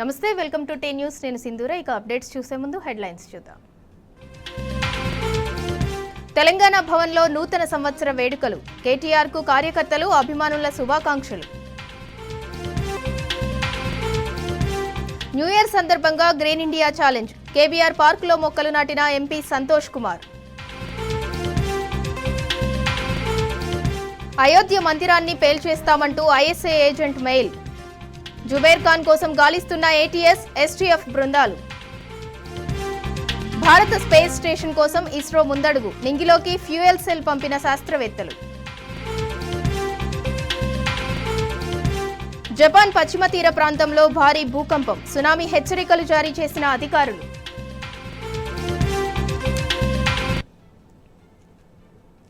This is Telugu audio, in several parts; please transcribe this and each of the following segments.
నమస్తే, వెల్కమ్ టు టే న్యూస్. నేను సింధూర. ఇక అప్డేట్స్ చూసే ముందు హెడ్లైన్స్ చూద్దాం. తెలంగాణ భవన్లో నూతన సంవత్సర వేడుకలు. కేటీఆర్కు కార్యకర్తలు, అభిమానుల శుభాకాంక్షలు. న్యూ ఇయర్ సందర్భంగా గ్రీన్ ఇండియా ఛాలెంజ్. కేబీఆర్ పార్కులో మొక్కలు నాటిన ఎంపీ సంతోష్ కుమార్. అయోధ్య మందిరాన్ని పేల్చేస్తామంటూ ISI agent mail. Zubair Khan కోసం గాలిస్తున్న ఏటీఎస్, ఎస్టీఎఫ్ బృందాలు. భారత స్పేస్ స్టేషన్ కోసం ఇస్రో ముందడుగు. నింగిలోకి ఫ్యూయల్ సెల్ పంపిన శాస్త్రవేత్తలు. జపాన్ పశ్చిమ తీర ప్రాంతంలో భారీ భూకంపం. సునామీ హెచ్చరికలు జారీ చేసిన అధికారులు.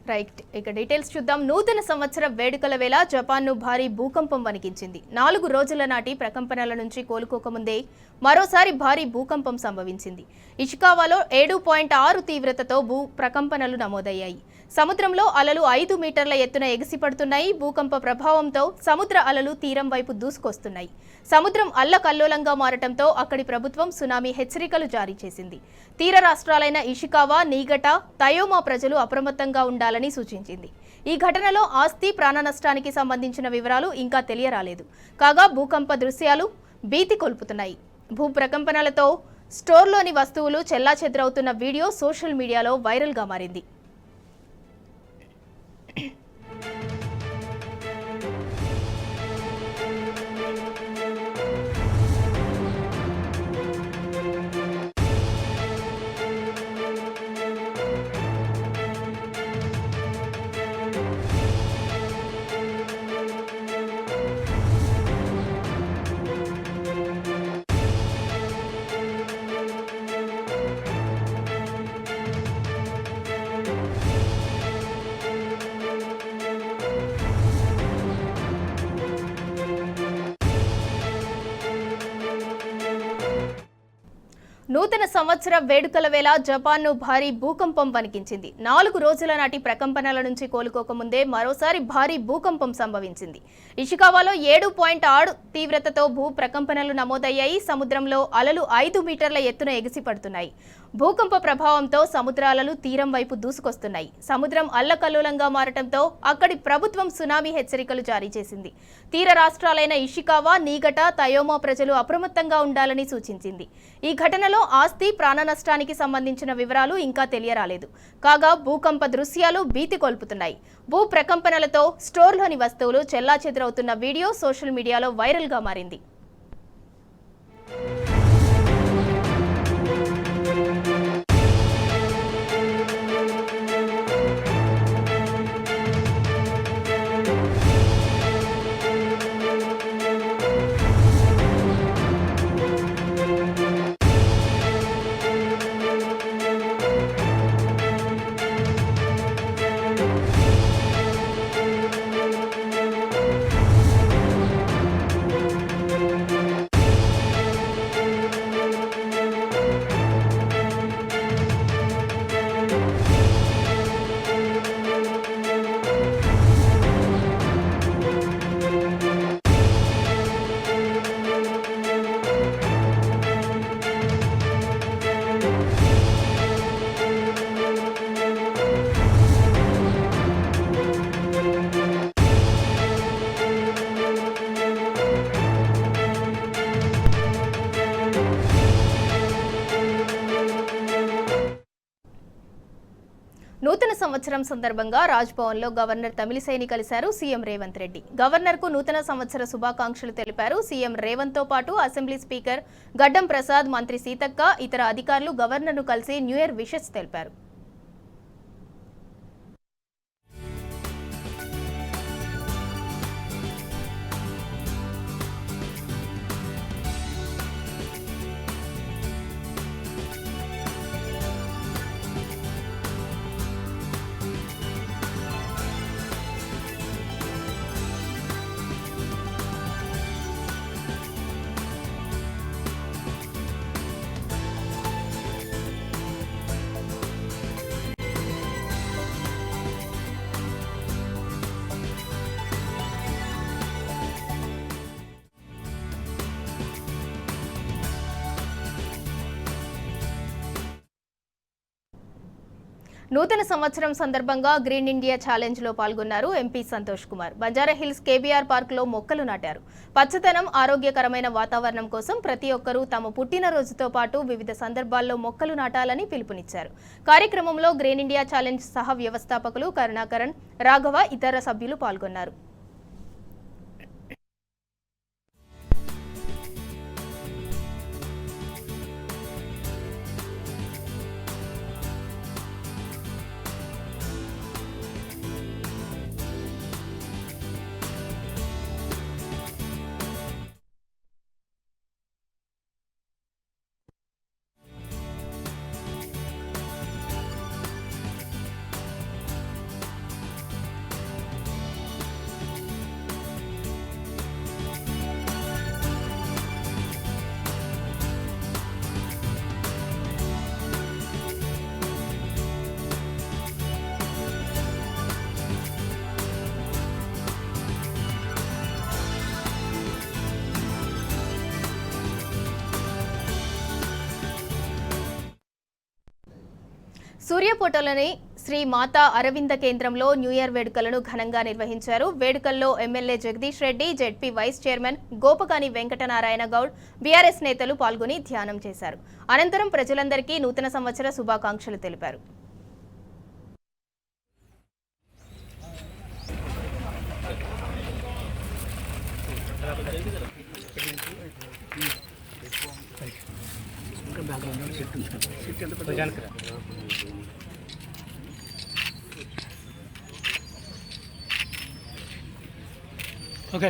రైట్, ఇక డీటెయిల్స్ చూద్దాం. నూతన సంవత్సర వేడుకల వేళ జపాన్ను భారీ భూకంపం వణికించింది. 4 రోజుల నాటి ప్రకంపనల నుంచి కోలుకోకముందే మరోసారి భారీ భూకంపం సంభవించింది. ఇషికావాలో 7.6 తీవ్రతతో భూ ప్రకంపనలు నమోదయ్యాయి. సముద్రంలో అలలు 5 మీటర్ల ఎత్తున ఎగిసిపడుతున్నాయి. భూకంప ప్రభావంతో సముద్ర అలలు తీరం వైపు దూసుకొస్తున్నాయి. సముద్రం అల్లకల్లోలంగా మారటంతో అక్కడి ప్రభుత్వం సునామీ హెచ్చరికలు జారీ చేసింది. తీర రాష్ట్రాలైన ఇషికావా, నీగట, తయోమా ప్రజలు అప్రమత్తంగా ఉండాలని సూచించింది. ఈ ఘటనలో ఆస్తి, ప్రాణ నష్టానికి సంబంధించిన వివరాలు ఇంకా తెలియరాలేదు. కాగా భూకంప దృశ్యాలు భీతి కొల్పుతున్నాయి. భూ ప్రకంపనలతో స్టోర్లోని వస్తువులు చెల్లాచెదరవుతున్న వీడియో సోషల్ మీడియాలో వైరల్గా మారింది. నూతన సంవత్సర వేడుకల వేళ జపాన్ను భారీ భూకంపం వణికించింది. 4 రోజుల నాటి ప్రకంపనల నుంచి కోలుకోకముందే మరోసారి భారీ భూకంపం సంభవించింది. ఇషికావాలో 7.6 తీవ్రతతో భూ ప్రకంపనలు నమోదయ్యాయి. సముద్రంలో అలలు 5 మీటర్ల ఎత్తున ఎగిసిపడుతున్నాయి. భూకంప ప్రభావంతో సముద్రాలలు తీరం వైపు దూసుకొస్తున్నాయి. సముద్రం అల్లకల్లోలంగా మారటంతో అక్కడి ప్రభుత్వం సునామీ హెచ్చరికలు జారీ చేసింది. తీర రాష్ట్రాలైన ఇషికావా, నీగట, తయోమా ప్రజలు అప్రమత్తంగా ఉండాలని సూచించింది. ఈ ఘటనలో ఆస్తి, ప్రాణ నష్టానికి సంబంధించిన వివరాలు ఇంకా తెలియరాలేదు. కాగా భూకంప దృశ్యాలు భీతి కొల్పుతున్నాయి. భూ ప్రకంపనలతో స్టోర్లోని వస్తువులు చెల్లాచెదరవుతున్న వీడియో సోషల్ మీడియాలో వైరల్గా మారింది. నూతన సంవత్సరం సందర్భంగా రాజ్భవన్లో గవర్నర్ తమిళిసైని కలిశారు సీఎం రేవంత్ రెడ్డి. గవర్నర్కు నూతన సంవత్సర శుభాకాంక్షలు తెలిపారు. సీఎం రేవంత్తో పాటు అసెంబ్లీ స్పీకర్ గడ్డం ప్రసాద్, మంత్రి సీతక్క, ఇతర అధికారులు గవర్నర్ను కలిసి న్యూ ఇయర్ విషెస్ తెలిపారు. నూతన సంవత్సరం సందర్భంగా గ్రీన్ ఇండియా ఛాలెంజ్ లో పాల్గొన్నారు MP Santosh Kumar. Banjara hills KBR park లో మొక్కలు నాటారు. పచ్చదనం, ఆరోగ్యకరమైన వాతావరణం కోసం ప్రతి ఒక్కరూ తమ పుట్టినరోజుతో పాటు వివిధ సందర్భాల్లో మొక్కలు నాటాలని పిలుపునిచ్చారు. కార్యక్రమంలో గ్రీన్ ఇండియా ఛాలెంజ్ సహ వ్యవస్థాపకులు కరుణాకరణ్, రాఘవ, ఇతర సభ్యులు పాల్గొన్నారు. సూర్యాపేటలోని శ్రీ మాతా అరవింద కేంద్రంలో న్యూ ఇయర్ వేడుకలను ఘనంగా నిర్వహించారు. వేడుకల్లో MLA Jagadish Reddy, ZP vice chairman Gopakani Venkatanarayana Goud, BRS నేతలు పాల్గొని ధ్యానం చేశారు. అనంతరం ప్రజలందరికీ నూతన సంవత్సర శుభాకాంక్షలు తెలిపారు. ఓకే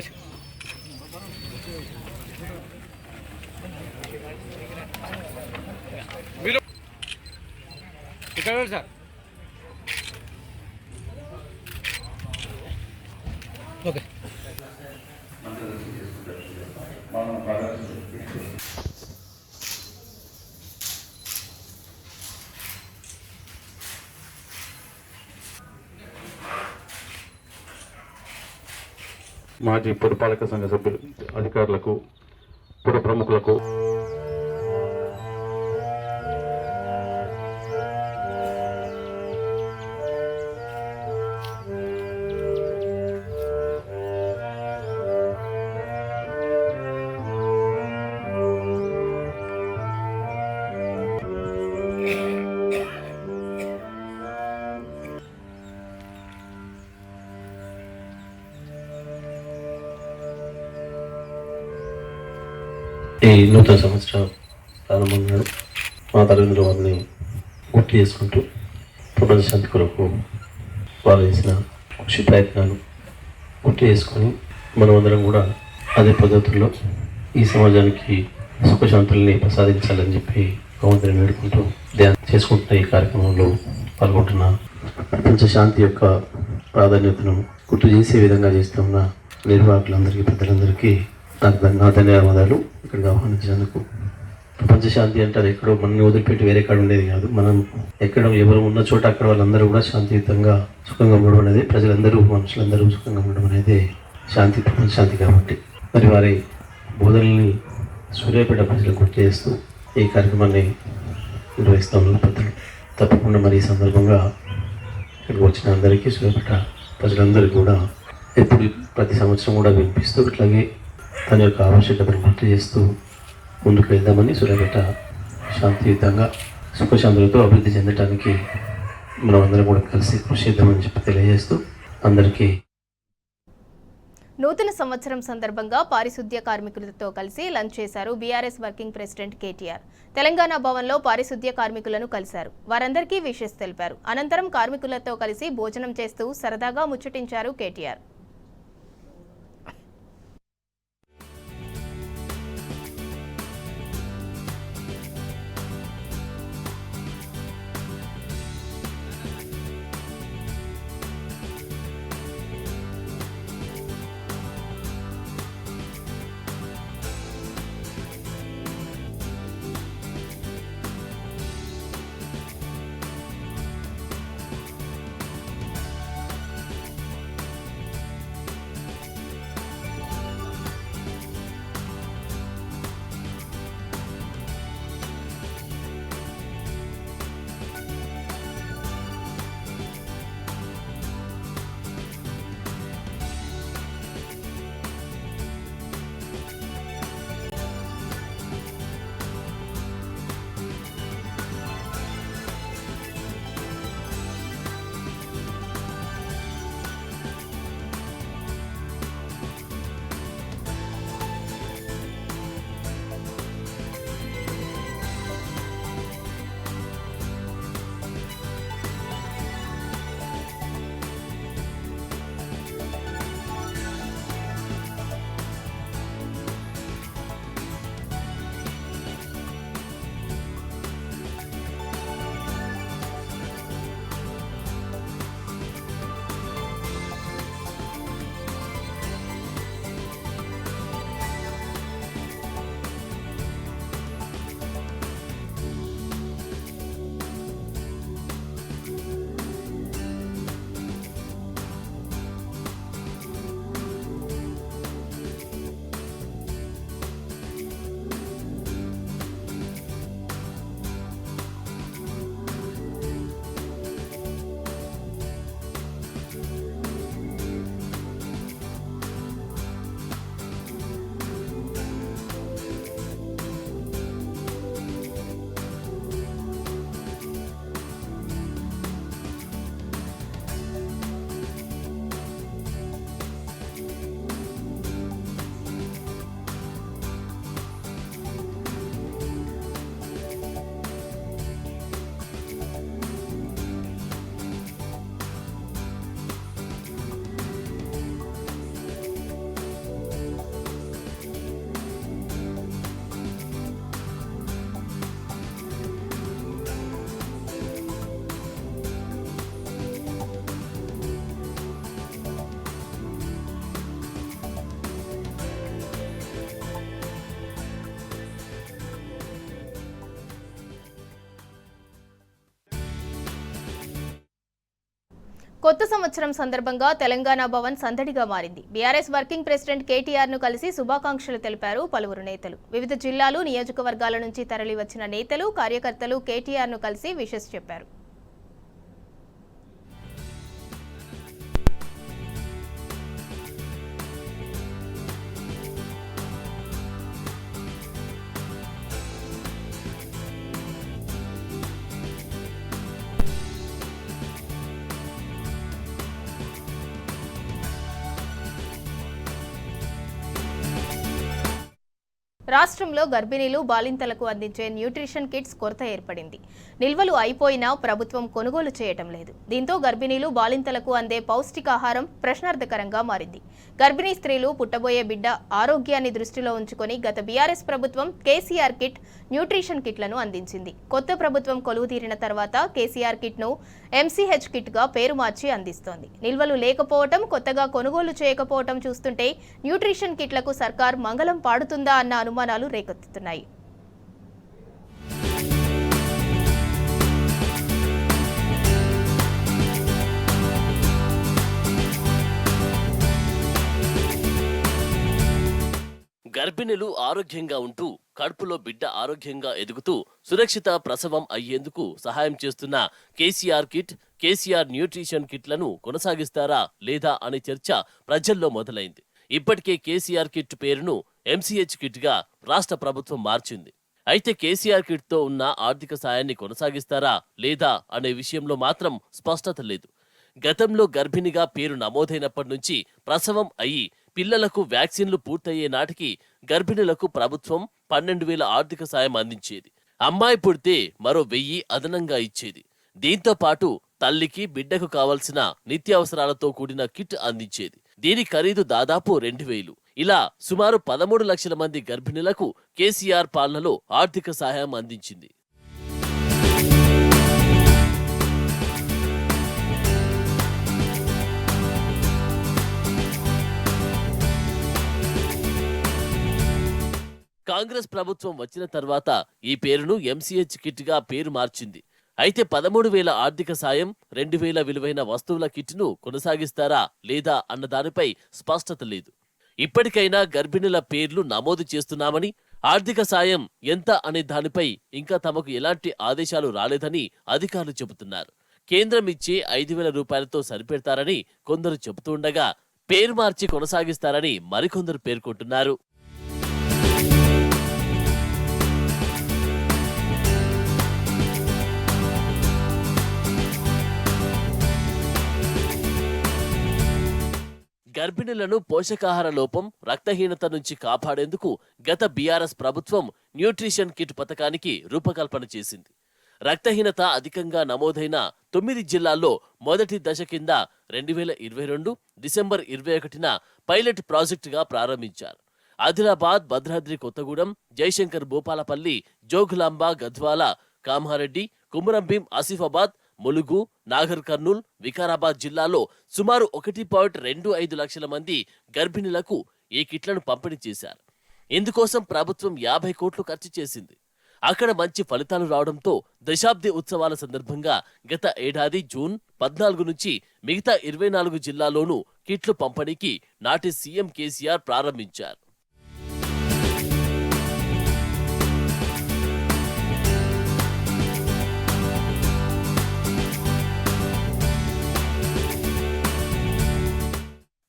మీరు ఇక్కడ సార్ ఓకే మాజీ పురపాలక సంఘ సభ్యులు, అధికారులకు, పుర ప్రముఖులకు, ఈ నూతన సంవత్సరం ప్రారంభం నాడు మా తల్లిదండ్రుల వారిని గుర్తు చేసుకుంటూ ప్రపంచ శాంతి కొరకు వారు చేసిన కృషి ప్రయత్నాలు గుర్తు చేసుకొని మనమందరం కూడా అదే పద్ధతుల్లో ఈ సమాజానికి సుఖశాంతుల్ని ప్రసాదించాలని చెప్పి భగవంతుని వేడుకుంటూ ధ్యానం చేసుకుంటున్న ఈ కార్యక్రమంలో పాల్గొంటున్న ప్రపంచ శాంతి యొక్క ప్రాధాన్యతను గుర్తు చేసే విధంగా చేస్తున్న నిర్వాహకులందరికీ, పెద్దలందరికీ నా ధన్యవాదాలు. ఇక్కడికి ఆహ్వానించినందుకు. ప్రపంచ శాంతి అంటారు ఎక్కడో మనల్ని వదిలిపెట్టి వేరే కాడ ఉండేది కాదు. మనం ఎక్కడ ఎవరు ఉన్న చోట అక్కడ వాళ్ళందరూ కూడా శాంతియుతంగా సుఖంగా ఉండడం అనేది, ప్రజలందరూ, మనుషులందరూ సుఖంగా ఉండడం అనేది శాంతి, ప్రపంచ శాంతి. కాబట్టి మరి వారి బోధనల్ని సూర్యాపేట ప్రజలకు గుర్తు చేస్తూ ఈ కార్యక్రమాన్ని నిర్వహిస్తూ ఉన్న పెద్దలు తప్పకుండా మరి ఈ సందర్భంగా ఇక్కడికి వచ్చిన అందరికీ, సూర్యాపేట ప్రజలందరికీ కూడా ఎప్పుడు ప్రతి సంవత్సరం కూడా వినిపిస్తూ ఇట్లాగే తన యొక్క ఆవశ్యకతను గుర్తు చేస్తూ ముందుకు వెళ్దామని, సూర్యాపేట శాంతియుతంగా సుఖశాంతులతో అభివృద్ధి చెందడానికి మనం అందరం కూడా కలిసి కృషి చేద్దామని చెప్పి తెలియజేస్తూ అందరికీ. నూతన సంవత్సరం సందర్భంగా పారిశుద్ధ్య కార్మికులతో కలిసి లంచ్ చేశారు BRS working president KTR. Telangana భవన్లో పారిశుద్ధ్య కార్మికులను కలిశారు. వారందరికీ విషెస్ తెలిపారు. అనంతరం కార్మికులతో కలిసి భోజనం చేస్తూ సరదాగా ముచ్చటించారు కేటీఆర్. కొత్త సంవత్సరం సందర్భంగా తెలంగాణ భవన్ సందడిగా మారింది. బీఆర్ఎస్ వర్కింగ్ ప్రెసిడెంట్ కేటీఆర్ ను కలిసి శుభాకాంక్షలు తెలిపారు పలువురు నేతలు. వివిధ జిల్లాలు, నియోజకవర్గాల నుంచి తరలి వచ్చిన నేతలు, కార్యకర్తలు కేటీఆర్ ను కలిసి విషెస్ చెప్పారు. రాష్ట్రంలో గర్భిణీలు, బాలింతలకు అందించే న్యూట్రిషన్ కిట్స్ కొరత ఏర్పడింది. నిల్వలు అయిపోయినా ప్రభుత్వం కొనుగోలు చేయటం లేదు. దీంతో గర్భిణీలు, బాలింతలకు అందే పౌష్టికాహారం ప్రశ్నార్థకరంగా మారింది. గర్భిణీ స్త్రీలు, పుట్టబోయే బిడ్డ ఆరోగ్యాన్ని దృష్టిలో ఉంచుకొని గత బీఆర్ఎస్ ప్రభుత్వం కేసీఆర్ కిట్, న్యూట్రిషన్ కిట్లను అందించింది. కొత్త ప్రభుత్వం కొలువు తీరిన తర్వాత కేసీఆర్ కిట్ను ఎంసీహెచ్ కిట్గా పేరు మార్చి అందిస్తోంది. నిల్వలు లేకపోవటం, కొత్తగా కొనుగోలు చేయకపోవటం చూస్తుంటే న్యూట్రిషన్ కిట్లకు సర్కార్ మంగళం పాడుతుందా అన్న అనుమానాలు రేకెత్తుతున్నాయి. గర్భిణులు ఆరోగ్యంగా ఉంటూ కడుపులో బిడ్డ ఆరోగ్యంగా ఎదుగుతూ సురక్షిత ప్రసవం అయ్యేందుకు సహాయం చేస్తున్న కేసీఆర్ కిట్, కేసీఆర్ న్యూట్రిషన్ కిట్లను కొనసాగిస్తారా లేదా అనే చర్చ ప్రజల్లో మొదలైంది. ఇప్పటికే కేసీఆర్ కిట్ పేరును ఎంసీహెచ్ కిట్ గా రాష్ట్ర ప్రభుత్వం మార్చింది. అయితే కేసీఆర్ కిట్ తో ఉన్న ఆర్థిక సాయాన్ని కొనసాగిస్తారా లేదా అనే విషయంలో మాత్రం స్పష్టత లేదు. గతంలో గర్భిణిగా పేరు నమోదైనప్పటి నుంచి ప్రసవం అయ్యి పిల్లలకు వ్యాక్సిన్లు పూర్తయ్యే నాటికి గర్భిణులకు ప్రభుత్వం 12,000 ఆర్థిక సాయం అందించేది. అమ్మాయి పుడితే మరో 1000 అదనంగా ఇచ్చేది. దీంతో పాటు తల్లికి, బిడ్డకు కావలసిన నిత్యావసరాలతో కూడిన కిట్ అందించేది. దీని ఖరీదు దాదాపు 2,000. ఇలా సుమారు 13 లక్షల మంది గర్భిణులకు కేసీఆర్ పాలనలో ఆర్థిక సహాయం అందించింది. కాంగ్రెస్ ప్రభుత్వం వచ్చిన తర్వాత ఈ పేరును ఎంసీహెచ్ కిట్ గా పేరు మార్చింది. అయితే 13,000 ఆర్థిక సాయం, 2,000 విలువైన వస్తువుల కిట్ను కొనసాగిస్తారా లేదా అన్న దానిపై స్పష్టత లేదు. ఇప్పటికైనా గర్భిణుల పేర్లు నమోదు చేస్తున్నామని, ఆర్థిక సాయం ఎంత అనే దానిపై ఇంకా తమకు ఎలాంటి ఆదేశాలు రాలేదని అధికారులు చెబుతున్నారు. కేంద్రం ఇచ్చే 5,000 రూపాయలతో సరిపెడతారని కొందరు చెబుతుండగా, పేరు మార్చి కొనసాగిస్తారని మరికొందరు పేర్కొంటున్నారు. గర్భిణులను పోషకాహార లోపం, రక్తహీనత నుంచి కాపాడేందుకు గత బీఆర్ఎస్ ప్రభుత్వం న్యూట్రిషన్ కిట్ పథకానికి రూపకల్పన చేసింది. రక్తహీనత అధికంగా నమోదైన 9 జిల్లాల్లో మొదటి దశ కింద 2022 డిసెంబర్ 21న పైలట్ ప్రాజెక్టుగా ప్రారంభించారు. ఆదిలాబాద్, భద్రాద్రి కొత్తగూడెం, జయశంకర్ భూపాలపల్లి, జోగులాంబ, గద్వాల, కామారెడ్డి, కుమరంభీం, ఆసిఫాబాద్, ములుగు, నాగర్ కర్నూల్, వికారాబాద్ జిల్లాలో సుమారు 1.25 లక్షల మంది గర్భిణులకు ఈ కిట్లను పంపిణీ చేశారు. ఇందుకోసం ప్రభుత్వం 50 కోట్లు ఖర్చు చేసింది. అక్కడ మంచి ఫలితాలు రావడంతో దశాబ్ది ఉత్సవాల సందర్భంగా గత ఏడాది జూన్ 14 నుంచి మిగతా 24 జిల్లాల్లోనూ కిట్లు పంపిణీకి నాటి సీఎం కేసీఆర్ ప్రారంభించారు.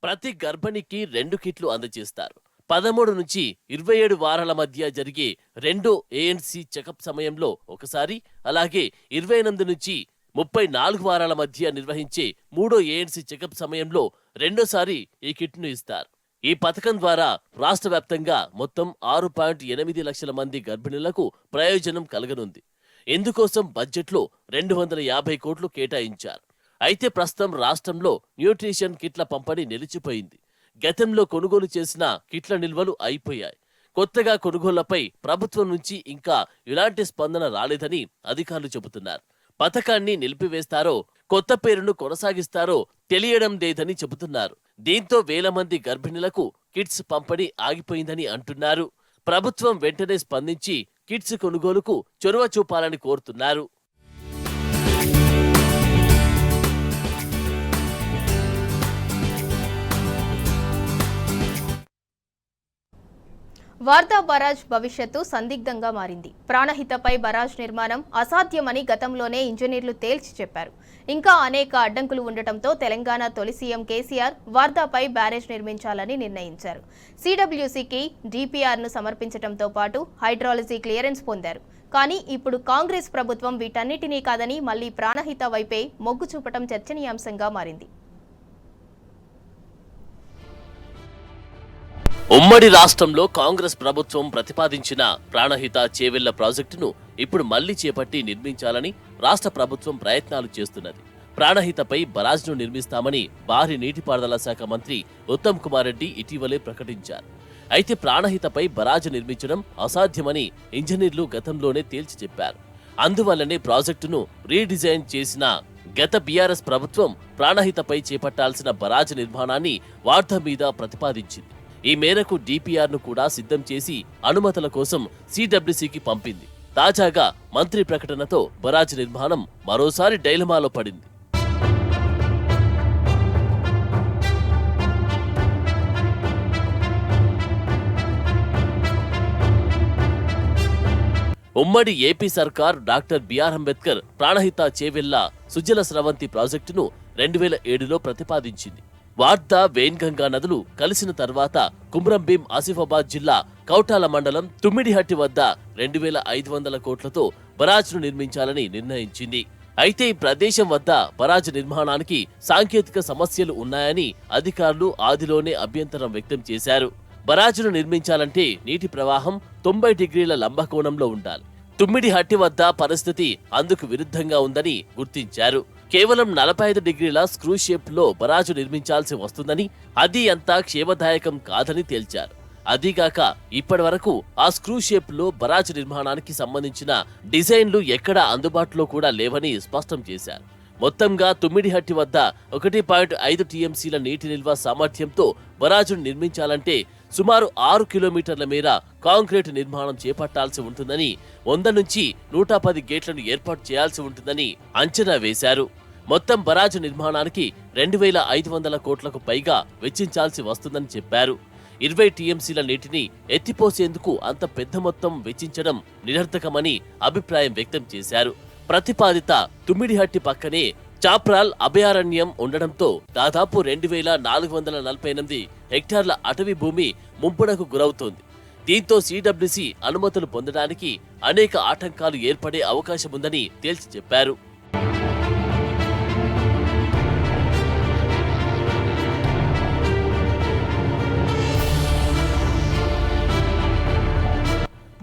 ప్రతి గర్భిణికి 2 కిట్లు అందజేస్తారు. 13 నుంచి 27 వారాల మధ్య జరిగే 2 ఏఎన్సీ చెకప్ సమయంలో ఒకసారి, అలాగే 28 నుంచి 34 వారాల మధ్య నిర్వహించే 3వ ఏఎన్సీ చెకప్ సమయంలో రెండోసారి ఈ కిట్ను ఇస్తారు. ఈ పథకం ద్వారా రాష్ట్ర వ్యాప్తంగా మొత్తం 6.8 లక్షల మంది గర్భిణులకు ప్రయోజనం కలగనుంది. ఇందుకోసం బడ్జెట్లో 250 కోట్లు కేటాయించారు. అయితే ప్రస్తుతం రాష్ట్రంలో న్యూట్రిషన్ కిట్ల పంపిణీ నిలిచిపోయింది. గతంలో కొనుగోలు చేసిన కిట్ల నిల్వలు అయిపోయాయి. కొత్తగా కొనుగోళ్లపై ప్రభుత్వం నుంచి ఇంకా ఎలాంటి స్పందన రాలేదని అధికారులు చెబుతున్నారు. పథకాన్ని నిలిపివేస్తారో, కొత్త పేరును కొనసాగిస్తారో తెలియడం లేదని చెబుతున్నారు. దీంతో వేల మంది గర్భిణులకు కిట్స్ పంపిణీ ఆగిపోయిందని అంటున్నారు. ప్రభుత్వం వెంటనే స్పందించి కిట్స్ కొనుగోలుకు చొరవ చూపాలని కోరుతున్నారు. వార్దా బరాజ్ భవిష్యత్తు సందిగ్ధంగా మారింది. ప్రాణహితపై బరాజ్ నిర్మాణం అసాధ్యమని గతంలోనే ఇంజనీర్లు తేల్చి చెప్పారు. ఇంకా అనేక అడ్డంకులు ఉండటంతో తెలంగాణ తొలి సీఎం కేసీఆర్ వార్దాపై బ్యారేజ్ నిర్మించాలని నిర్ణయించారు. సిడబ్ల్యూసీకి డిపిఆర్ను సమర్పించడంతో పాటు హైడ్రాలజీ క్లియరెన్స్ పొందారు. కానీ ఇప్పుడు కాంగ్రెస్ ప్రభుత్వం వీటన్నిటినీ కాదని మళ్లీ ప్రాణహిత వైపే మొగ్గు చూపటం చర్చనీయాంశంగా మారింది. ఉమ్మడి రాష్ట్రంలో కాంగ్రెస్ ప్రభుత్వం ప్రతిపాదించిన ప్రాణహిత చేవెళ్ల ప్రాజెక్టును ఇప్పుడు మళ్లీ చేపట్టి నిర్మించాలని రాష్ట్ర ప్రభుత్వం ప్రయత్నాలు చేస్తున్నది. ప్రాణహితపై బరాజ్ను నిర్మిస్తామని భారీ నీటిపారుదల శాఖ మంత్రి ఉత్తమ్ కుమార్ రెడ్డి ఇటీవలే ప్రకటించారు. అయితే ప్రాణహితపై బరాజ్ నిర్మించడం అసాధ్యమని ఇంజనీర్లు గతంలోనే తేల్చి చెప్పారు. అందువల్లనే ప్రాజెక్టును రీడిజైన్ చేసిన గత బీఆర్ఎస్ ప్రభుత్వం ప్రాణహితపై చేపట్టాల్సిన బరాజ్ నిర్మాణాన్ని వార్తా మీద ప్రతిపాదించింది. ఈ మేరకు డిపిఆర్ను కూడా సిద్ధం చేసి అనుమతుల కోసం సిడబ్ల్యూసీకి పంపింది. తాజాగా మంత్రి ప్రకటనతో బరాజ్ నిర్మాణం మరోసారి డైలమాలో పడింది. ఉమ్మడి ఏపీ సర్కార్ డాక్టర్ బిఆర్ అంబేద్కర్ ప్రాణహిత చేవెళ్ల సుజల స్రవంతి ప్రాజెక్టును 2007లో ప్రతిపాదించింది. వార్దా, వేన్గంగా నదులు కలిసిన తర్వాత కుమ్రంభీం ఆసిఫాబాద్ జిల్లా కౌటాల మండలం తుమ్మిడిహట్టి వద్ద 2500 కోట్లతో బరాజ్ను నిర్మించాలని నిర్ణయించింది. అయితే ఈ ప్రదేశం వద్ద బరాజ్ నిర్మాణానికి సాంకేతిక సమస్యలు ఉన్నాయని అధికారులు ఆదిలోనే అభ్యంతరం వ్యక్తం చేశారు. బరాజ్ను నిర్మించాలంటే నీటి ప్రవాహం 90 డిగ్రీల లంబకోణంలో ఉండాలి. తుమ్మిడిహట్టి వద్ద పరిస్థితి అందుకు విరుద్ధంగా ఉందని గుర్తించారు. కేవలం 45 డిగ్రీల స్క్రూ షేప్ లో బరాజు నిర్మించాల్సి వస్తుందని, అది అంతా క్షేమదాయకం కాదని తేల్చారు. అదీగాక ఇప్పటి వరకు ఆ స్క్రూ షేప్ లో బరాజ్ నిర్మాణానికి సంబంధించిన డిజైన్లు ఎక్కడా అందుబాటులో కూడా లేవని స్పష్టం చేశారు. మొత్తంగా తుమ్మిడిహట్టి వద్ద 1.5 టీఎంసీల నీటి నిల్వ సామర్థ్యంతో బరాజును నిర్మించాలంటే సుమారు 6 కిలోమీటర్ల మేర కాంక్రీట్ నిర్మాణం చేపట్టాల్సి ఉంటుందని, 100 నుంచి 110 గేట్లను ఏర్పాటు చేయాల్సి ఉంటుందని అంచనా వేశారు. మొత్తం బరాజు నిర్మాణానికి 2500 కోట్లకు పైగా వెచ్చించాల్సి వస్తుందని చెప్పారు. 20 టీఎంసీల నీటిని ఎత్తిపోసేందుకు అంత పెద్ద మొత్తం వెచ్చించడం నిరర్థకమని అభిప్రాయం వ్యక్తం చేశారు. ప్రతిపాదిత తుమ్మిడిహట్టి పక్కనే చాప్రాల్ అభయారణ్యం ఉండడంతో దాదాపు 2448 హెక్టార్ల అటవీ భూమి ముంపునకు గురవుతోంది. దీంతో సిడబ్ల్యూసీ అనుమతులు పొందడానికి అనేక ఆటంకాలు ఏర్పడే అవకాశముందని తేల్చి చెప్పారు.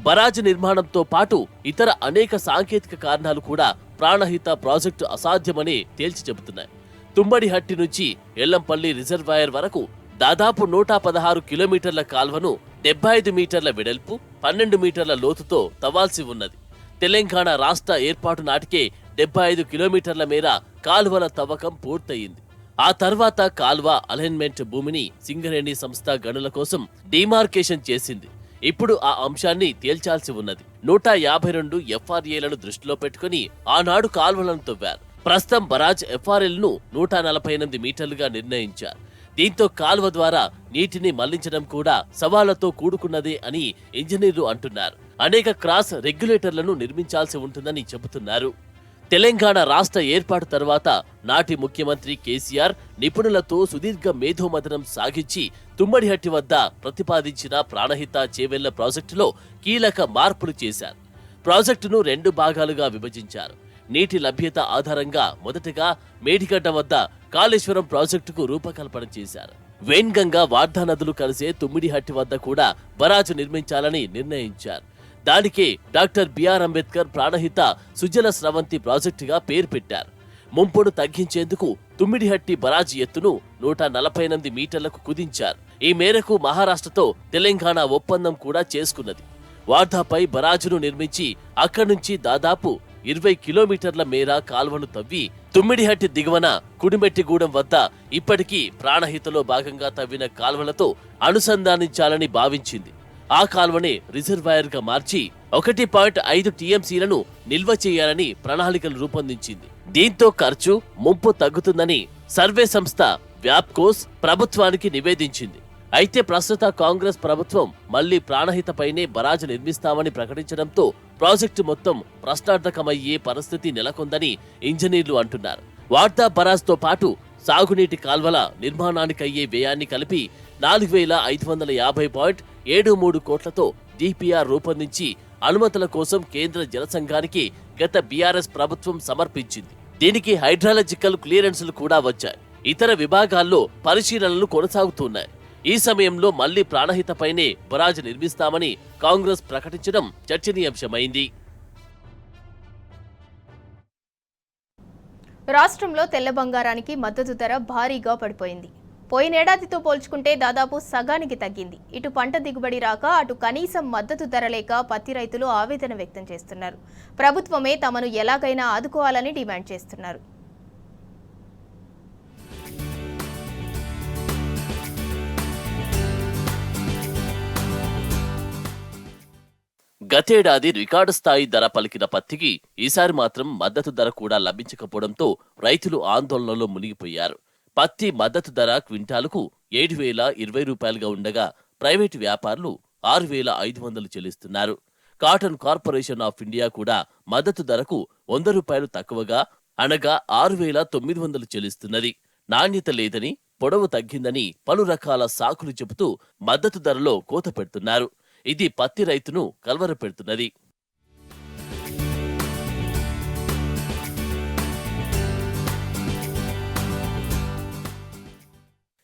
బరాజ్ నిర్మాణంతో పాటు ఇతర అనేక సాంకేతిక కారణాలు కూడా ప్రాణహిత ప్రాజెక్టు అసాధ్యమని తేల్చి చెబుతున్నాయి. తుమ్మడిహట్టి నుంచి ఎల్లంపల్లి రిజర్వాయర్ వరకు దాదాపు 116 కిలోమీటర్ల కాల్వను 75 మీటర్ల వెడల్పు, 12 మీటర్ల లోతుతో తవ్వాల్సి ఉన్నది. తెలంగాణ రాష్ట్ర ఏర్పాటు నాటికే 75 కిలోమీటర్ల మేర కాలువల తవ్వకం పూర్తయింది. ఆ తర్వాత కాల్వ అలైన్మెంట్ భూమిని సింగరేణి సంస్థ గనుల కోసం డిమార్కేషన్ చేసింది. ఇప్పుడు ఆ అంశాన్ని తేల్చాల్సి ఉన్నది. 152 ఎఫ్ఆర్ఏలను దృష్టిలో పెట్టుకుని ఆనాడు కాల్వలను తవ్వారు. ప్రస్తుతం బరాజ్ ఎఫ్ఆర్ఎల్ ను 148 మీటర్లుగా నిర్ణయించారు. దీంతో కాల్వ ద్వారా నీటిని మళ్లించడం కూడా సవాళ్లతో కూడుకున్నదే అని ఇంజనీర్లు అంటున్నారు. అనేక క్రాస్ రెగ్యులేటర్లను నిర్మించాల్సి ఉంటుందని చెబుతున్నారు. తెలంగాణ రాష్ట్ర ఏర్పాటు తర్వాత నాటి ముఖ్యమంత్రి కేసీఆర్ నిపుణులతో సుదీర్ఘ మేధోమథనం సాగించి తుమ్మడిహట్టి వద్ద ప్రతిపాదించిన ప్రాణహిత చేవెళ్ల ప్రాజెక్టులో కీలక మార్పులు చేశారు. ప్రాజెక్టును 2 భాగాలుగా విభజించారు. నీటి లభ్యత ఆధారంగా మొదటగా మేడిగడ్డ వద్ద కాళేశ్వరం ప్రాజెక్టుకు రూపకల్పన చేశారు. వేన్గంగా, వార్ధా నదులు కలిసే తుమ్మిడిహట్టి వద్ద కూడా బరాజు నిర్మించాలని నిర్ణయించారు. దానికే డాక్టర్ బిఆర్ అంబేద్కర్ ప్రాణహిత సుజల స్రవంతి ప్రాజెక్టుగా పేరు పెట్టారు. ముంపును తగ్గించేందుకు తుమ్మిడిహట్టి బరాజు ఎత్తును 148 మీటర్లకు కుదించారు. ఈ మేరకు మహారాష్ట్రతో తెలంగాణ ఒప్పందం కూడా చేసుకున్నది. వార్ధాపై బరాజును నిర్మించి అక్కడి నుంచి దాదాపు 20 కిలోమీటర్ల మేర కాల్వను తవ్వి తుమ్మిడిహట్టి దిగువన కుడిమెట్టిగూడెం వద్ద ఇప్పటికీ ప్రాణహితలో భాగంగా తవ్విన కాల్వలతో అనుసంధానించాలని భావించింది. ఆ కాల్వనే రిజర్వాయర్ గా మార్చి 1.5 టీఎంసీలను నిల్వ చేయాలని ప్రణాళికలు రూపొందించింది. దీంతో ఖర్చు, ముంపు తగ్గుతుందని సర్వే సంస్థ వ్యాప్కోస్ ప్రభుత్వానికి నివేదించింది. అయితే ప్రస్తుత కాంగ్రెస్ ప్రభుత్వం మళ్లీ ప్రాణహితపైనే బరాజు నిర్మిస్తామని ప్రకటించడంతో ప్రాజెక్టు మొత్తం ప్రశ్నార్థకమయ్యే పరిస్థితి నెలకొందని ఇంజనీర్లు అంటున్నారు. వార్దా బరాజ్తో పాటు సాగునీటి కాల్వల నిర్మాణానికయ్యే వ్యయాన్ని కలిపి 4,550.73 కోట్లతో డిపిఆర్ రూపొందించి అనుమతుల కోసం కేంద్ర జల సంఘానికి గత బీఆర్ఎస్ ప్రభుత్వం సమర్పించింది. దీనికి హైడ్రాలజికల్ క్లియరెన్సులు కూడా వచ్చాయి. ఇతర విభాగాల్లో పరిశీలనలు కొనసాగుతున్నాయి. ఈ సమయంలో మళ్లీ ప్రాణహితపైనే బరాజు నిర్మిస్తామని కాంగ్రెస్ ప్రకటించడం చర్చనీయాంశమైంది. రాష్ట్రంలో తెల్ల బంగారానికి మద్దతు ధర భారీగా పడిపోయింది. పోయినేడాదితో పోల్చుకుంటే దాదాపు సగానికి తగ్గింది. ఇటు పంట దిగుబడి రాక, అటు కనీసం మద్దతు ధర లేక పత్తి రైతులు ఆవేదన వ్యక్తం చేస్తున్నారు. ప్రభుత్వమే తమను ఎలాగైనా ఆదుకోవాలని డిమాండ్ చేస్తున్నారు. గతేడాది రికార్డు స్థాయి ధర పలికిన పత్తికి ఈసారి మాత్రం మద్దతు ధర కూడా లభించకపోవడంతో రైతులు ఆందోళనలో మునిగిపోయారు. పత్తి మద్దతు ధర క్వింటాలుకు 7,020 రూపాయలుగా ఉండగా ప్రైవేటు వ్యాపారులు 6,500 చెల్లిస్తున్నారు. కాటన్ కార్పొరేషన్ ఆఫ్ ఇండియా కూడా మద్దతు ధరకు 100 రూపాయలు తక్కువగా అనగా 6,900 చెల్లిస్తున్నది. నాణ్యత లేదని, పొడవు తగ్గిందని పలు రకాల సాకులు చెబుతూ మద్దతు ధరలో కోత పెడుతున్నారు. ఇది పత్తి రైతును కలవరపెడుతున్నది.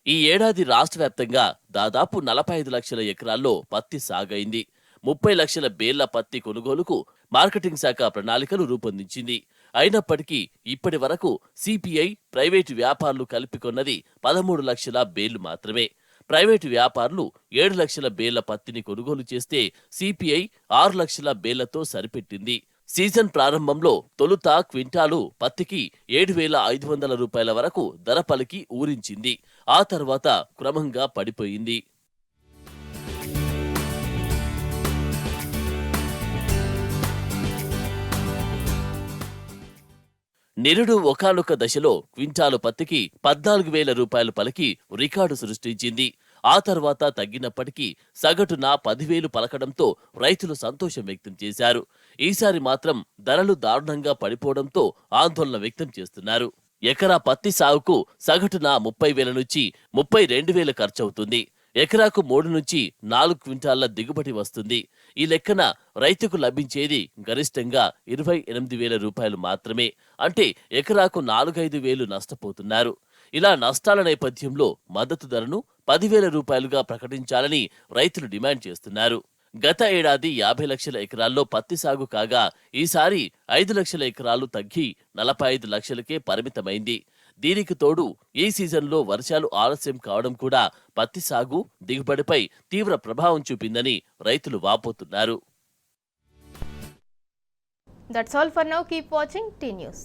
ఈ ఏడాది రాష్ట్ర వ్యాప్తంగా దాదాపు 45 లక్షల ఎకరాల్లో పత్తి సాగైంది. 30 లక్షల బేళ్ల పత్తి కొనుగోలుకు మార్కెటింగ్ శాఖ ప్రణాళికలు రూపొందించింది. అయినప్పటికీ ఇప్పటి వరకు సిపిఐ, ప్రైవేటు వ్యాపారులు కలిపి కొన్నది 13 లక్షల బేళ్లు మాత్రమే. ప్రైవేటు వ్యాపారులు 7 లక్షల బేళ్ల పత్తిని కొనుగోలు చేస్తే సిపిఐ 6 లక్షల బేళ్లతో సరిపెట్టింది. సీజన్ ప్రారంభంలో తొలుత క్వింటాలు పత్తికి 7,500 రూపాయల వరకు ధర పలికి ఊరించింది. ఆ తర్వాత క్రమంగా పడిపోయింది. నిరుడు ఒకానొక దశలో క్వింటాలు పత్తికి 14,000 రూపాయలు పలికి రికార్డు సృష్టించింది. ఆ తర్వాత తగ్గినప్పటికీ సగటున 10,000 పలకడంతో రైతులు సంతోషం వ్యక్తం చేశారు. ఈసారి మాత్రం ధరలు దారుణంగా పడిపోవడంతో ఆందోళన వ్యక్తం చేస్తున్నారు. ఎకరా పత్తి సాగుకు సగటున 30,000 నుంచి 32,000 ఖర్చవుతుంది. ఎకరాకు 3 నుంచి 4 క్వింటాళ్ల దిగుబడి వస్తుంది. ఈ లెక్కన రైతుకు లభించేది గరిష్టంగా 28,000 రూపాయలు మాత్రమే. అంటే ఎకరాకు 4-5,000 నష్టపోతున్నారు. ఇలా నష్టాల నేపథ్యంలో మద్దతు ధరను 10,000 రూపాయలుగా ప్రకటించాలని రైతులు డిమాండ్ చేస్తున్నారు. గత ఏడాది 50 లక్షల ఎకరాల్లో పత్తి సాగు కాగా ఈసారి 5 లక్షల ఎకరాలు తగ్గి 45 లక్షలకే పరిమితమైంది. దీనికి తోడు ఈ సీజన్లో వర్షాలు ఆలస్యం కావడం కూడా పత్తి సాగు, దిగుబడిపై తీవ్ర ప్రభావం చూపిందని రైతులు వాపోతున్నారు. That's all for now. Keep watching T News.